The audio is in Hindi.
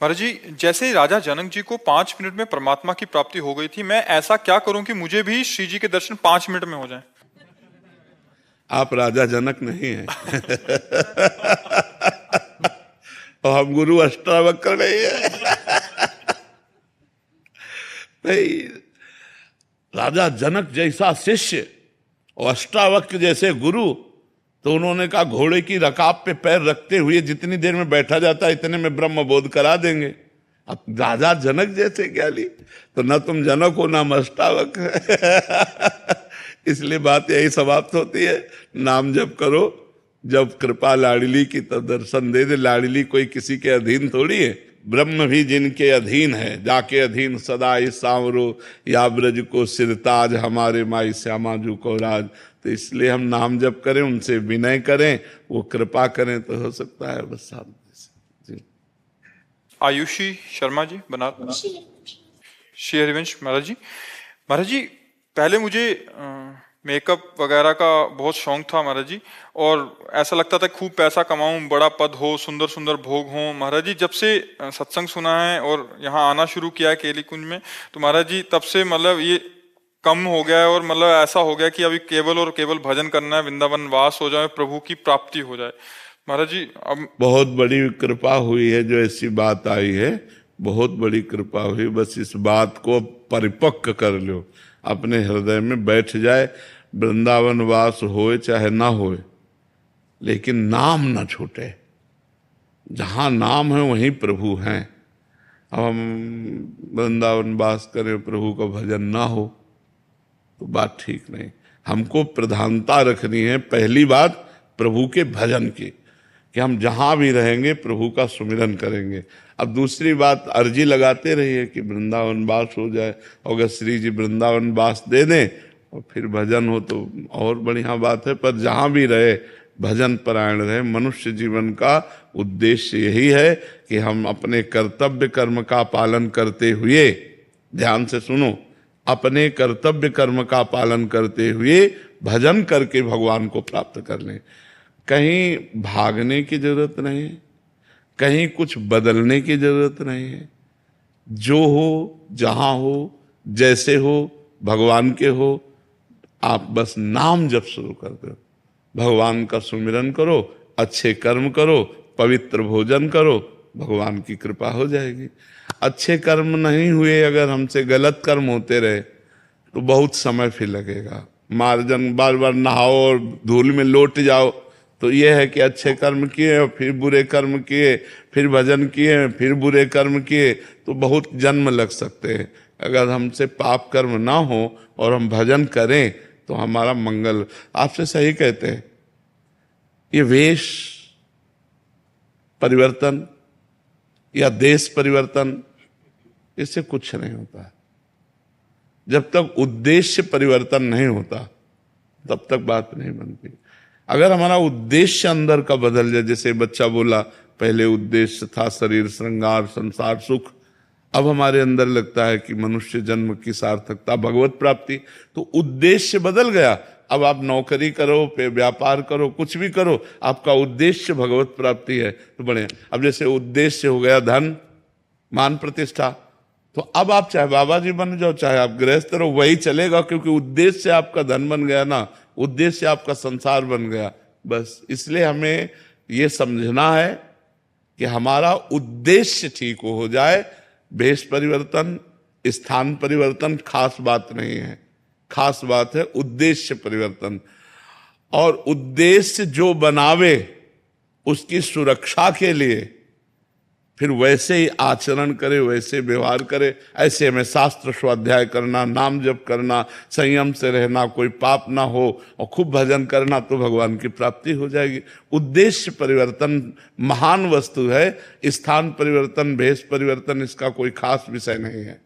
महाराज जी, जैसे ही राजा जनक जी को 5 मिनट में परमात्मा की प्राप्ति हो गई थी, मैं ऐसा क्या करूं कि मुझे भी श्री जी के दर्शन 5 मिनट में हो जाए? आप राजा जनक नहीं हैं। और हम गुरु अष्टावक्र नहीं है। नहीं, राजा जनक जैसा शिष्य और अष्टावक्र जैसे गुरु, तो उन्होंने कहा घोड़े की रकाब पे पैर रखते हुए जितनी देर में बैठा जाता है इतने में ब्रह्म बोध करा देंगे। अब राजा जनक जैसे ज्ञानी, तो न तुम जनक हो ना अष्टावक्र। इसलिए बात यही समाप्त होती है, नाम जप करो, जब कृपा लाडली की तो दर्शन दे दे। लाडली कोई किसी के अधीन थोड़ी है, ब्रह्म भी जिनके अधीन है, जाके अधीन सदा इस सांवरो या ब्रज को सिरताज, हमारे माई श्यामा जू को राज। तो इसलिए हम नाम जप करें, उनसे विनय करें, वो कृपा करें तो हो सकता है बस सामने से। जी। आयुषी शर्मा जी, बनारस। श्री हरिवंश महाराज जी, पहले मुझे मेकअप वगैरह का बहुत शौक था महाराज जी, और ऐसा लगता था खूब पैसा कमाऊं, बड़ा पद हो, सुंदर सुंदर भोग हो। महाराज जी, जब से सत्संग सुना है और यहाँ आना शुरू किया है केली कुंज में, तो महाराज जी तब से मतलब ये कम हो गया है, और मतलब ऐसा हो गया कि अभी केवल और केवल भजन करना है, वृंदावन वास हो जाए, प्रभु की प्राप्ति हो जाए। महाराज जी अब बहुत बड़ी कृपा हुई है जो ऐसी बात आई है, बहुत बड़ी कृपा हुई। बस इस बात को परिपक्व कर लो, अपने हृदय में बैठ जाए। वृंदावन वास होए चाहे ना होए, लेकिन नाम ना छूटे। जहां नाम है वहीं प्रभु हैं। अब हम वृंदावन वास करें, प्रभु का भजन ना हो तो बात ठीक नहीं। हमको प्रधानता रखनी है, पहली बात प्रभु के भजन की, कि हम जहां भी रहेंगे प्रभु का सुमिरन करेंगे। अब दूसरी बात, अर्जी लगाते रहिए कि वृंदावन वास हो जाए, अगर श्री जी वृंदावन वास दे दें और फिर भजन हो तो और बढ़िया बात है। पर जहां भी रहे भजन परायण रहे। मनुष्य जीवन का उद्देश्य यही है कि हम अपने कर्तव्य कर्म का पालन करते हुए, ध्यान से सुनो, अपने कर्तव्य कर्म का पालन करते हुए भजन करके भगवान को प्राप्त कर लें। कहीं भागने की जरूरत नहीं है, कहीं कुछ बदलने की जरूरत नहीं है। जो हो, जहां हो, जैसे हो, भगवान के हो, आप बस नाम जप शुरू कर दो, भगवान का सुमिरन करो, अच्छे कर्म करो, पवित्र भोजन करो, भगवान की कृपा हो जाएगी। अच्छे कर्म नहीं हुए, अगर हमसे गलत कर्म होते रहे तो बहुत समय फिर लगेगा। मार्जन बार बार नहाओ और धूल में लौट जाओ, तो यह है कि अच्छे कर्म किए और फिर बुरे कर्म किए, फिर भजन किए, फिर बुरे कर्म किए, तो बहुत जन्म लग सकते हैं। अगर हमसे पाप कर्म ना हो और हम भजन करें तो हमारा मंगल। आपसे सही कहते हैं, ये वेश परिवर्तन या देश परिवर्तन, इससे कुछ नहीं होता। जब तक उद्देश्य परिवर्तन नहीं होता तब तक बात नहीं बनती। अगर हमारा उद्देश्य अंदर का बदल जाए, जैसे बच्चा बोला पहले उद्देश्य था शरीर श्रृंगार संसार सुख, अब हमारे अंदर लगता है कि मनुष्य जन्म की सार्थकता भगवत प्राप्ति, तो उद्देश्य बदल गया। अब आप नौकरी करो, पे व्यापार करो, कुछ भी करो, आपका उद्देश्य भगवत प्राप्ति है तो बढ़िया। अब जैसे उद्देश्य हो गया धन मान प्रतिष्ठा, तो अब आप चाहे बाबा जी बन जाओ, चाहे आप गृहस्थ रहो, वही चलेगा, क्योंकि उद्देश्य आपका धन बन गया ना, उद्देश्य आपका संसार बन गया। बस इसलिए हमें यह समझना है कि हमारा उद्देश्य ठीक हो जाए। भेष परिवर्तन, स्थान परिवर्तन खास बात नहीं है, खास बात है उद्देश्य परिवर्तन। और उद्देश्य जो बनावे उसकी सुरक्षा के लिए फिर वैसे ही आचरण करे, वैसे व्यवहार करे। ऐसे में शास्त्र स्वाध्याय करना, नाम जप करना, संयम से रहना, कोई पाप ना हो और खूब भजन करना, तो भगवान की प्राप्ति हो जाएगी। उद्देश्य परिवर्तन महान वस्तु है, स्थान परिवर्तन, भेष परिवर्तन इसका कोई खास विषय नहीं है।